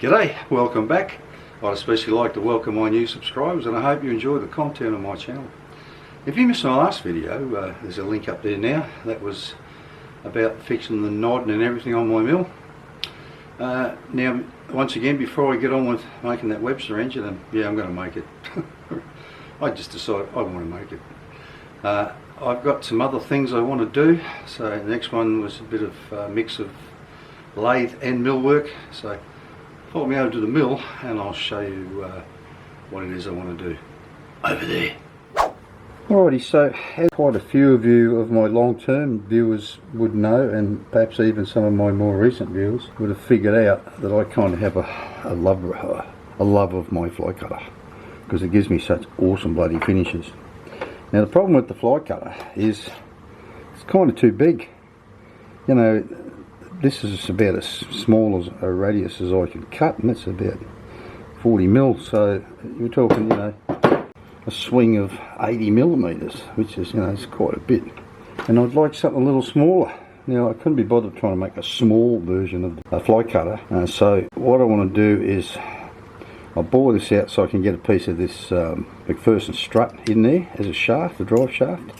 G'day, welcome back. I'd especially like to welcome my new subscribers, and I hope you enjoy the content on my channel. If you missed my last video, there's a link up there now. That was about fixing the nod and everything on my mill. Now, once again, before I get on with making that Webster engine, and yeah, I'm going to make it. I just decided I want to make it. I've got some other things I want to do. So the next one was a bit of a mix of lathe and mill work. So follow me over to the mill and I'll show you what it is I want to do over there. Alrighty, so as quite a few of you of my long-term viewers would know, and perhaps even some of my more recent viewers would have figured out, that I kind of have a love of my fly cutter, because it gives me such awesome bloody finishes. Now the problem with the fly cutter is it's kind of too big. You know, this is about as small as a radius as I can cut, and that's about 40 mil, so you're talking, you know, a swing of 80 millimeters, which is, you know, it's quite a bit. And I'd like something a little smaller. Now I couldn't be bothered trying to make a small version of a fly cutter, so what I want to do is I'll bore this out so I can get a piece of this McPherson strut in there as a shaft, a drive shaft,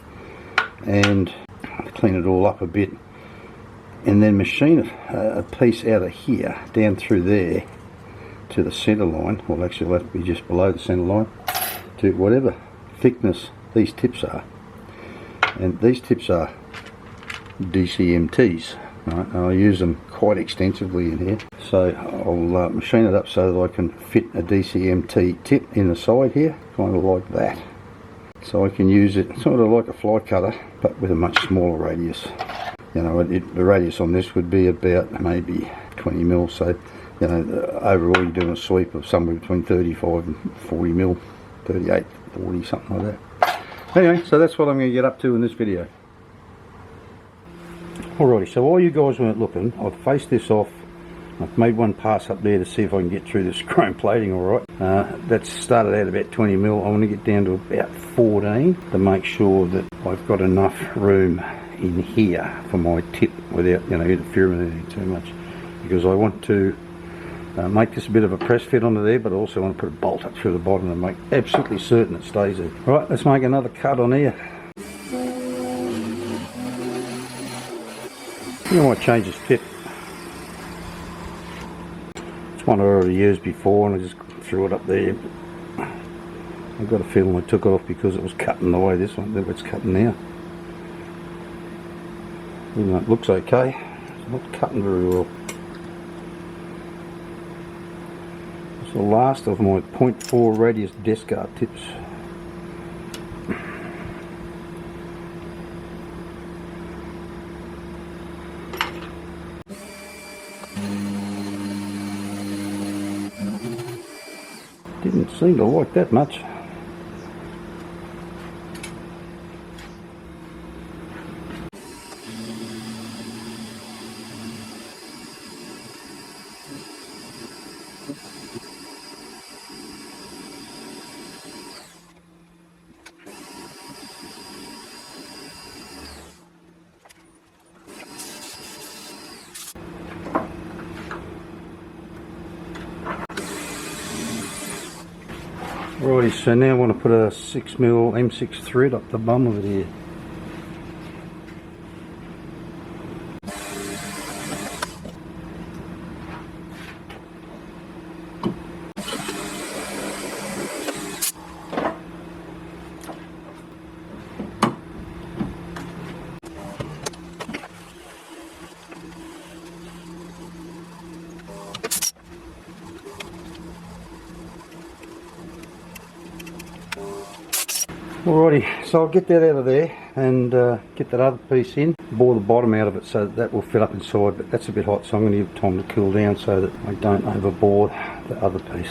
and clean it all up a bit, and then machine a piece out of here down through there to the centre line. Well, actually it'll have to be just below the centre line, to whatever thickness these tips are. And these tips are DCMTs, right? And I use them quite extensively in here, so I'll machine it up so that I can fit a DCMT tip in the side here, kind of like that, so I can use it sort of like a fly cutter but with a much smaller radius. You know, the radius on this would be about maybe 20 mil, so you know, overall you're doing a sweep of somewhere between 35 and 40 mil, 38, 40, something like that. Anyway, so that's what I'm going to get up to in this video. Alrighty, so while you guys weren't looking, I've faced this off. I've made one pass up there to see if I can get through this chrome plating alright. That's started out about 20 mil. I want to get down to about 14 to make sure that I've got enough room in here for my tip without, you know, interfering with anything too much, because I want to make this a bit of a press fit onto there, but I also want to put a bolt up through the bottom and make absolutely certain it stays there. Right, let's make another cut on here. I might change this tip. It's one I already used before and I just threw it up there. I've got a feeling I took it off because it was cutting the way this one, it's cutting now. Even though it looks okay, it's not cutting very well. It's the last of my 0.4 radius desk guard tips. Didn't seem to like that much. Righty, so now I want to put a 6mm M6 thread up the bum of it here. Alrighty, so I'll get that out of there and get that other piece in, bore the bottom out of it so that will fit up inside, but that's a bit hot, so I'm going to give time to cool down so that I don't overbore the other piece.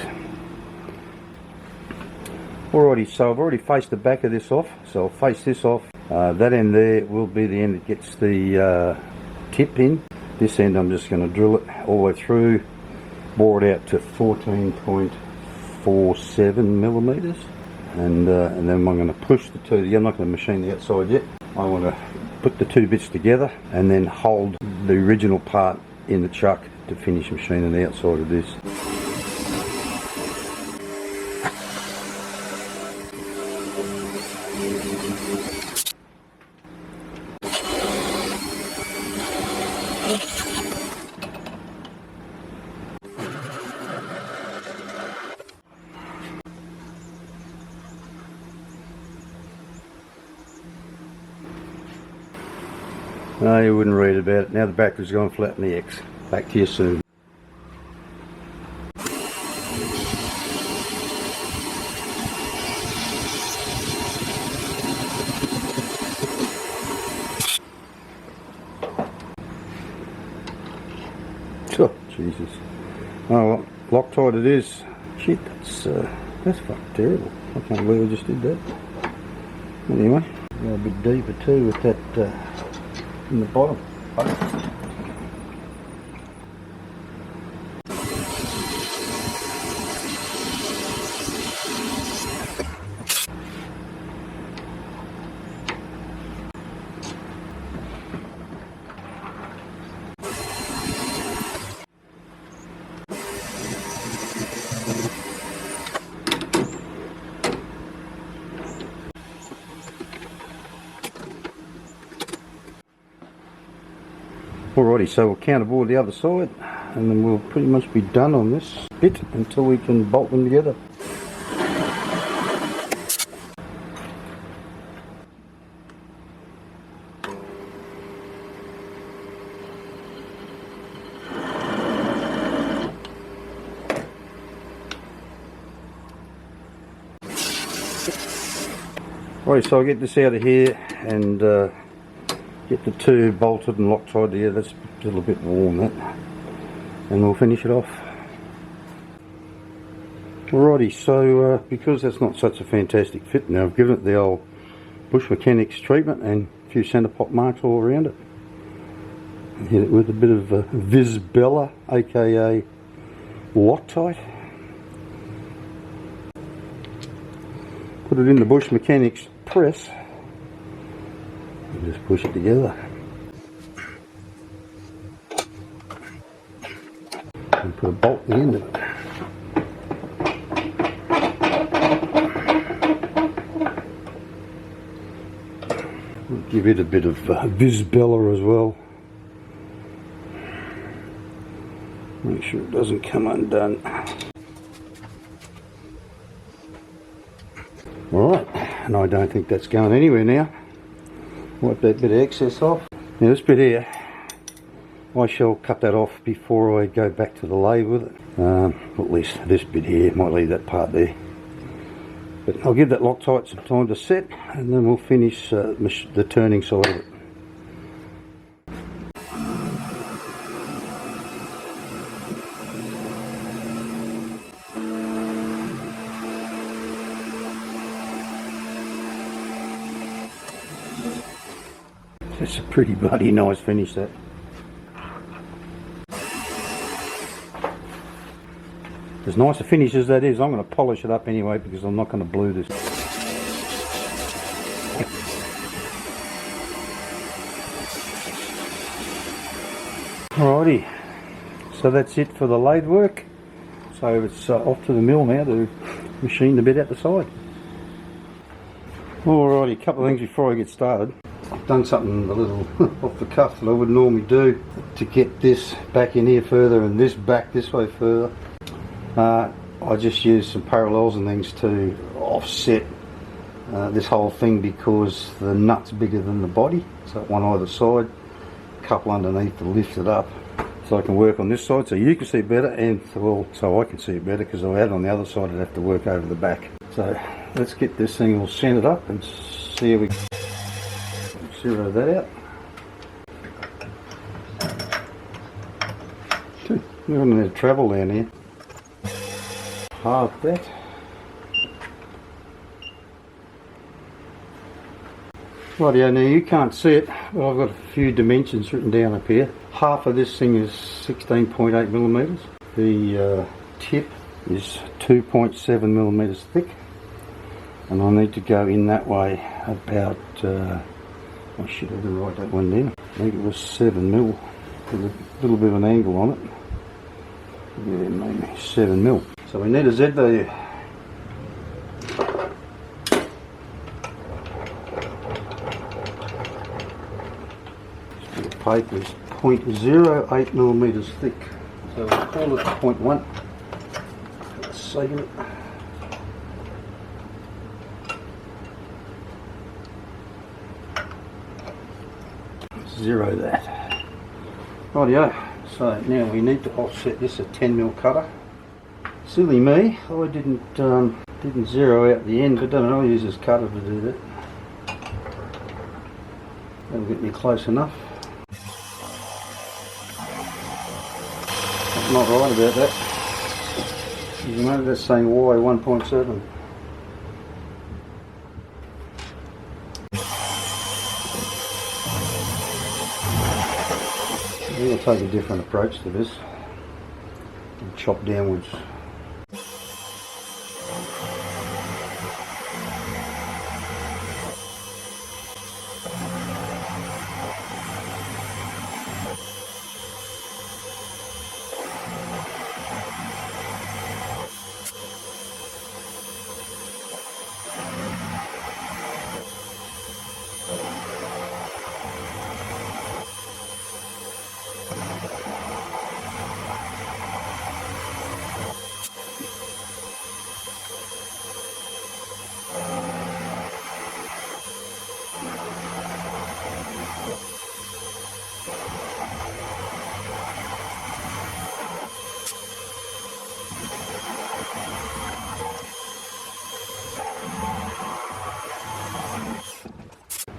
Alrighty, so I've already faced the back of this off, so I'll face this off. That end there will be the end that gets the tip in. This end I'm just going to drill it all the way through, bore it out to 14.47 millimeters. And then I'm going to push the two. I'm not going to machine the outside yet. I want to put the two bits together and then hold the original part in the chuck to finish machining the outside of this. No, you wouldn't read about it. Now the battery's gone flat in the X. Back to you soon. Oh, Jesus. Oh well, Loctite it is. Shit, that's fucking terrible. I can't believe I just did that. Anyway, go a bit deeper too with that in the bottom. Alrighty, so we'll counterboard the other side and then we'll pretty much be done on this bit until we can bolt them together. Right, so I'll get this out of here and get the two bolted and Loctite together. That's a little bit warm, that, and we'll finish it off. Alrighty, so because that's not such a fantastic fit now, I've given it the old Bush Mechanics treatment and a few centre pop marks all around it. And hit it with a bit of Visbella, aka Loctite. Put it in the Bush Mechanics press and just push it together. And put a bolt at the end of it. We'll give it a bit of Visbella as well. Make sure it doesn't come undone. Alright, and I don't think that's going anywhere now. Wipe that bit of excess off. Now this bit here, I shall cut that off before I go back to the lathe with it. At least this bit here, might leave that part there. But I'll give that Loctite some time to set and then we'll finish the turning side of it. That's a pretty bloody nice finish, that. As nice a finish as that is, I'm going to polish it up anyway because I'm not going to blue this. Alrighty, so that's it for the lathe work. So it's off to the mill now to machine the bit out the side. Alrighty, a couple of things before I get started. I've done something a little off the cuff that I would normally do to get this back in here further and this back this way further. I just used some parallels and things to offset this whole thing because the nut's bigger than the body, so one either side, a couple underneath to lift it up so I can work on this side so you can see better and well so I can see it better, because if I had it on the other side I'd have to work over the back. So let's get this thing all centered up and see how we zero that out. We're going to need to travel down here. Half that. Rightio, now you can't see it, but I've got a few dimensions written down up here. Half of this thing is 16.8 millimeters. The tip is 2.7 millimeters thick, and I need to go in that way about. I should have write that one down. I think it was 7 mil, with a little bit of an angle on it. Yeah, maybe 7 mil. So we need a Z value. The paper is 0.08 millimeters thick. So we'll call it 0.1 for the sake of it. zero that. Rightio, so now we need to offset this a 10mm cutter. Silly me, I didn't zero out the end, but don't know, I'll use this cutter to do that. That'll get me close enough. I'm not right about that. You know, that's saying Y 1.7. I'm going to take a different approach to this and chop downwards.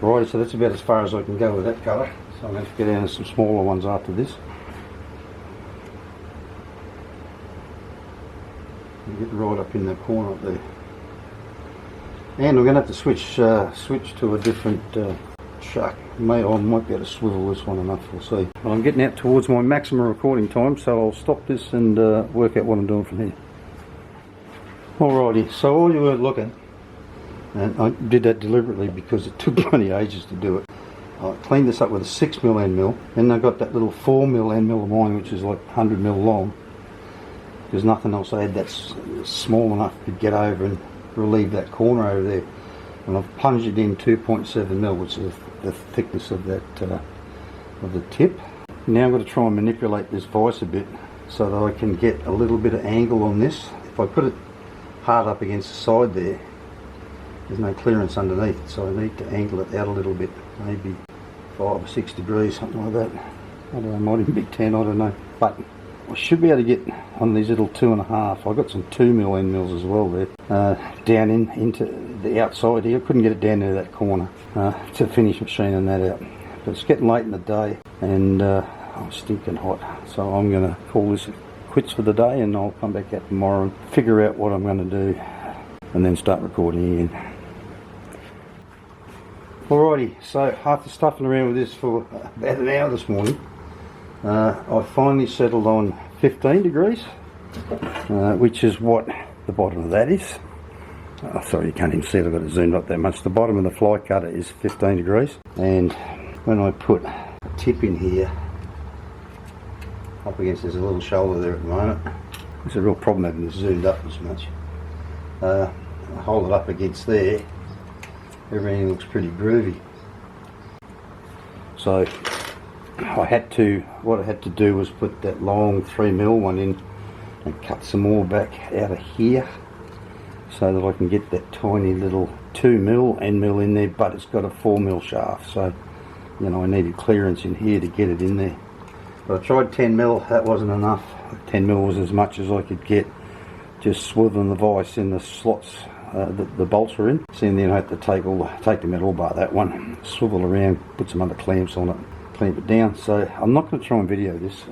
Right, so that's about as far as I can go with that cutter. So I'm going to have to get down to some smaller ones after this. And get right up in that corner up there. And we're going to have to switch to a different chuck. I might be able to swivel this one enough, we'll see. Well, I'm getting out towards my maximum recording time, so I'll stop this and work out what I'm doing from here. Alrighty, so while you were looking, and I did that deliberately because it took plenty ages to do it. I cleaned this up with a 6mm end mill, and I got that little 4mm end mill of mine, which is like 100mm long. There's nothing else I had that's small enough to get over and relieve that corner over there. And I've plunged it in 2.7mm, which is the thickness of that of the tip. Now I'm going to try and manipulate this vise a bit so that I can get a little bit of angle on this. If I put it hard up against the side there, there's no clearance underneath, so I need to angle it out a little bit, maybe 5 or 6 degrees, something like that. I don't know, might even be 10, I don't know. But I should be able to get on these little 2.5. I've got some 2mm end mills as well there, down into the outside here. I couldn't get it down into that corner to finish machining that out. But it's getting late in the day and I'm stinking hot, so I'm going to call this quits for the day, and I'll come back out tomorrow and figure out what I'm going to do and then start recording again. Alrighty, so after stuffing around with this for about an hour this morning, I finally settled on 15 degrees, which is what the bottom of that is. Oh, sorry, you can't even see it, I've got it zoomed up that much. The bottom of the fly cutter is 15 degrees, and when I put a tip in here, up against, there's a little shoulder there at the moment. It's a real problem having this zoomed up this much. I hold it up against there, everything looks pretty groovy. So what I had to do was put that long 3mm one in and cut some more back out of here so that I can get that tiny little 2mm end mill in there, but it's got a 4mm shaft, so you know I needed clearance in here to get it in there. But I tried 10mm, that wasn't enough. 10mm was as much as I could get, just swiveling the vise in the slots the bolts are in. So then I had to take the metal bar, that one, swivel around, put some other clamps on it, clamp it down. So I'm not going to try and video this.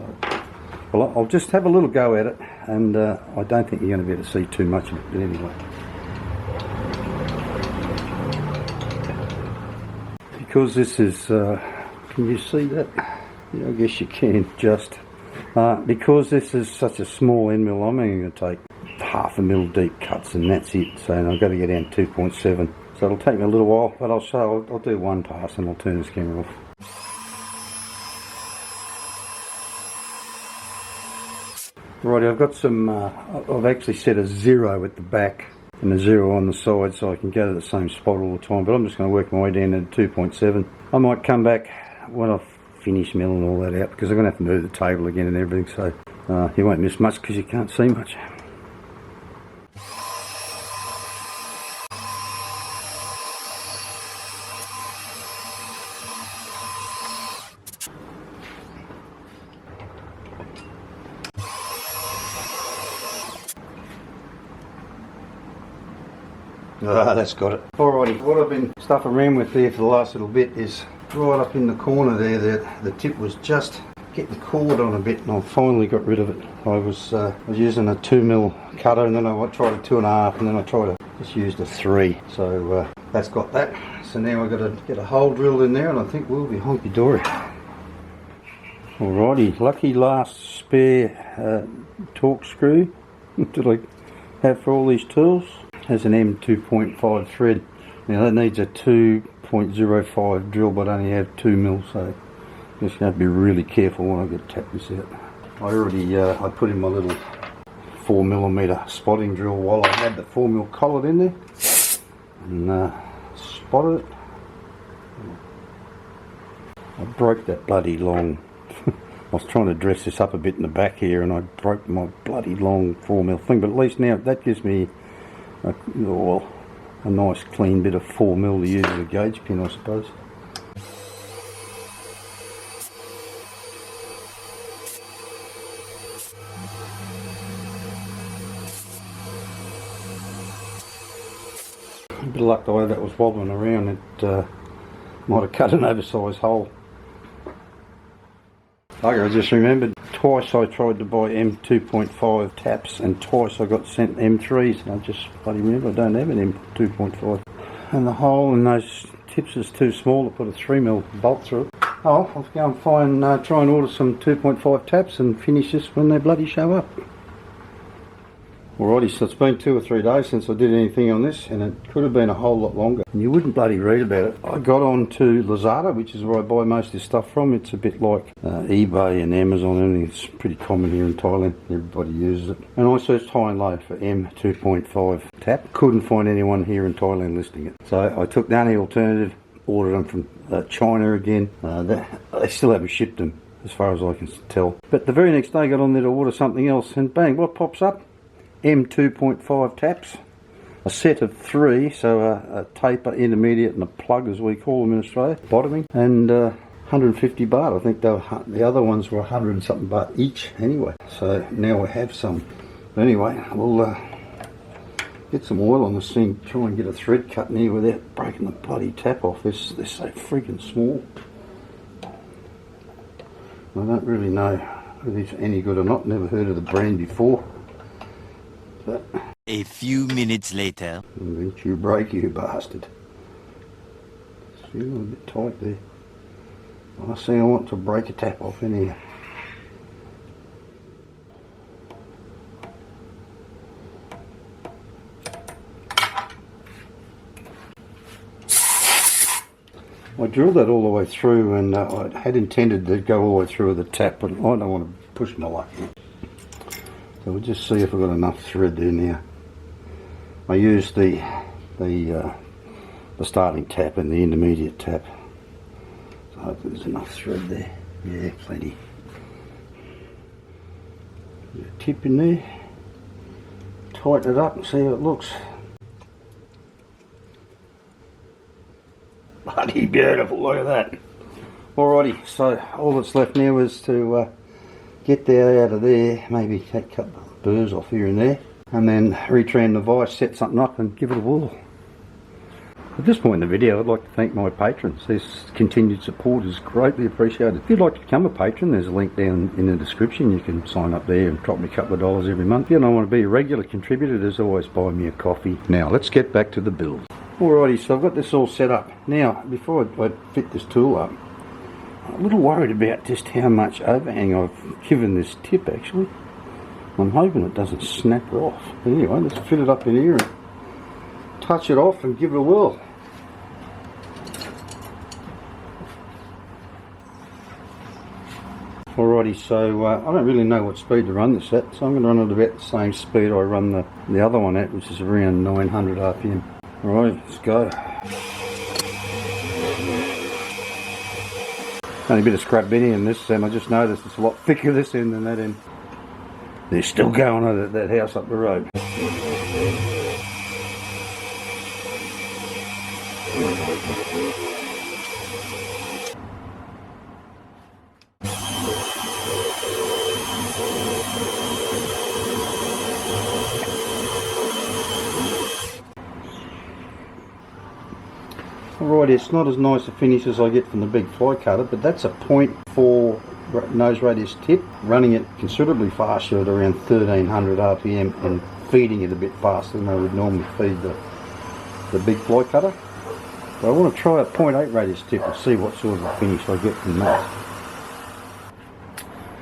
Well, I'll just have a little go at it, and I don't think you're going to be able to see too much of it, but anyway. Because this is, can you see that? Yeah, I guess you can, just. Because this is such a small end mill, I'm only going to take 1/2 mil deep cuts, and that's it. So I've got to get down 2.7. So it'll take me a little while, but I'll do one pass and I'll turn this camera off. Right, I've got some, I've actually set a 0 at the back and a 0 on the side so I can go to the same spot all the time, but I'm just going to work my way down to 2.7. I might come back when I've finished milling all that out, because I'm going to have to move the table again and everything, so you won't miss much because you can't see much. Ah, that's got it. Alrighty, what I've been stuffing around with there for the last little bit is right up in the corner there. The tip was just getting cord on a bit, and I finally got rid of it. I was using a 2mm cutter, and then I tried a 2.5, and then I just used a 3. So that's got that. So now I've got to get a hole drilled in there, and I think we'll be honky-dory. Alrighty, lucky last spare torque screw that I have for all these tools. Has an M2.5 thread. Now that needs a 2.05 drill, but I only have 2mm, so just going to be really careful when I get tap this out. I already I put in my little 4mm spotting drill while I had the 4mm collet in there, and spotted it. I broke that bloody long. I was trying to dress this up a bit in the back here, and I broke my bloody long 4mm thing. But at least now that gives me a nice clean bit of 4mm to use as a gauge pin, I suppose. A bit of luck the way that was wobbling around, it might have cut an oversized hole. I just remembered twice I tried to buy M2.5 taps, and twice I got sent M3s. I just bloody remember I don't have an M2.5. And the hole in those tips is too small to put a 3mm bolt through it. Oh, I'll go and try and order some 2.5 taps and finish this when they bloody show up. Alrighty, so it's been 2 or 3 days since I did anything on this, and it could have been a whole lot longer. And you wouldn't bloody read about it. I got on to Lathe, which is where I buy most of this stuff from. It's a bit like eBay and Amazon, and it's pretty common here in Thailand. Everybody uses it. And I searched high and low for M2.5 tap. Couldn't find anyone here in Thailand listing it. So I took the only alternative, ordered them from China again. They still haven't shipped them, as far as I can tell. But the very next day I got on there to order something else, and bang, what pops up? M2.5 taps, a set of 3, so a taper, intermediate, and a plug, as we call them in Australia, bottoming, and 150 baht. I think the other ones were 100 and something baht each anyway. So now we have some. But anyway, we'll get some oil on this thing, try and get a thread cut in here without breaking the bloody tap off. They're so freaking small. I don't really know whether it's any good or not. Never heard of the brand before. But a few minutes later. Don't you break, you bastard. It's a little bit tight there. I see I want to break a tap off in here. I drilled that all the way through, and I had intended to go all the way through with the tap, but I don't want to push my luck in. So we'll just see if I've got enough thread there now. I used the starting tap and the intermediate tap. So hopefully there's enough thread there. Yeah, plenty. Put a tip in there. Tighten it up and see how it looks. Bloody beautiful, look at that. Alrighty, so all that's left now is to get that out of there, maybe cut the burrs off here and there, and then retram the vise, set something up and give it a whirl. At this point in the video, I'd like to thank my patrons. This continued support is greatly appreciated. If you'd like to become a patron, there's a link down in the description. You can sign up there and drop me a couple of dollars every month. If you don't want to be a regular contributor, there's always buy me a coffee. Now let's get back to the build. Alrighty, so I've got this all set up. Now, before I fit this tool up, I'm a little worried about just how much overhang I've given this tip actually. I'm hoping it doesn't snap off. But anyway, let's fit it up in here and touch it off and give it a whirl. Alrighty, so I don't really know what speed to run this at, so I'm going to run it about the same speed I run the other one at, which is around 900 RPM. Alright, let's go. Only a bit of scrap bitty in this end. I just noticed it's a lot thicker this end than that end. They're still going at that house up the road. Alright, it's not as nice a finish as I get from the big fly cutter, but that's a 0.4 nose radius tip, running it considerably faster at around 1300 RPM and feeding it a bit faster than I would normally feed the big fly cutter. But I want to try a 0.8 radius tip and see what sort of a finish I get from that.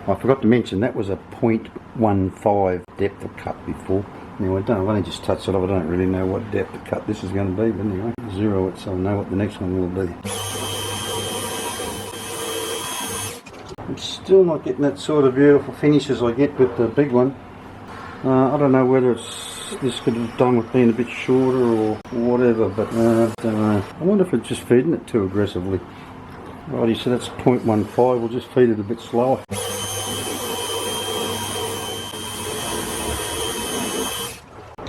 I forgot to mention that was a 0.15 depth of cut before. Anyway, I've only just touched it up. I don't really know what depth of cut this is going to be, but anyway, zero it so I know what the next one will be. I'm still not getting that sort of beautiful finish as I get with the big one. I don't know whether this could have done with being a bit shorter or whatever, but I don't know. I wonder if it's just feeding it too aggressively. Righty, so that's 0.15. We'll just feed it a bit slower.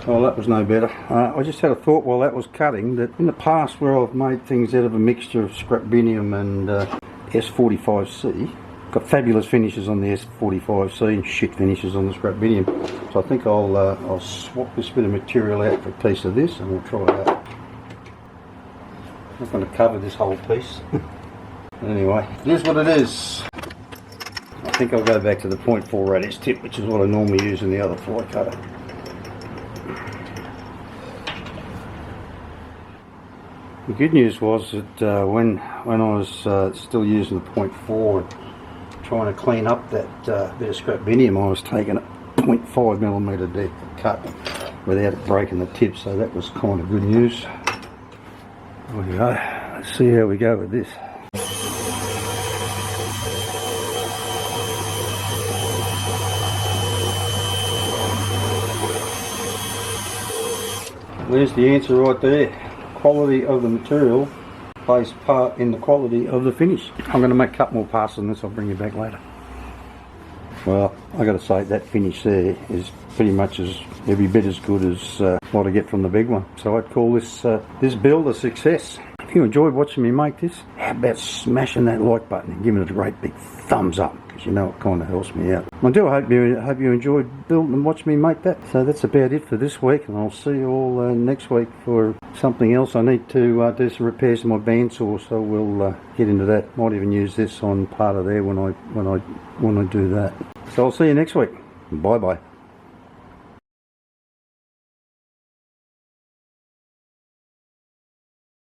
Oh, that was no better. I just had a thought while that was cutting that in the past where I've made things out of a mixture of scrapinium and S45C, got fabulous finishes on the S45C and shit finishes on the scrapinium. So I think I'll swap this bit of material out for a piece of this and we'll try that. I'm not going to cover this whole piece. Anyway, it is what it is. I think I'll go back to the 0.4 radius tip, which is what I normally use in the other fly cutter. The good news was that when I was still using the 0.4 and trying to clean up that bit of scrapinium, I was taking a 0.5mm deep cut without it breaking the tip, so that was kind of good news. There we go. Let's see how we go with this. There's the answer right there. Quality of the material plays part in the quality of the finish. I'm going to make a couple more passes on this. I'll bring you back later. Well, I got to say that finish there is pretty much every bit as good as what I get from the big one. So I'd call this build a success. If you enjoyed watching me make this, how about smashing that like button and giving it a great big thumbs up, because you know it kind of helps me out. I do hope you enjoyed building and watching me make that. So that's about it for this week, and I'll see you all next week for something else. I need to do some repairs to my bandsaw, so we'll get into that. Might even use this on part of there when I do that. So I'll see you next week. Bye bye.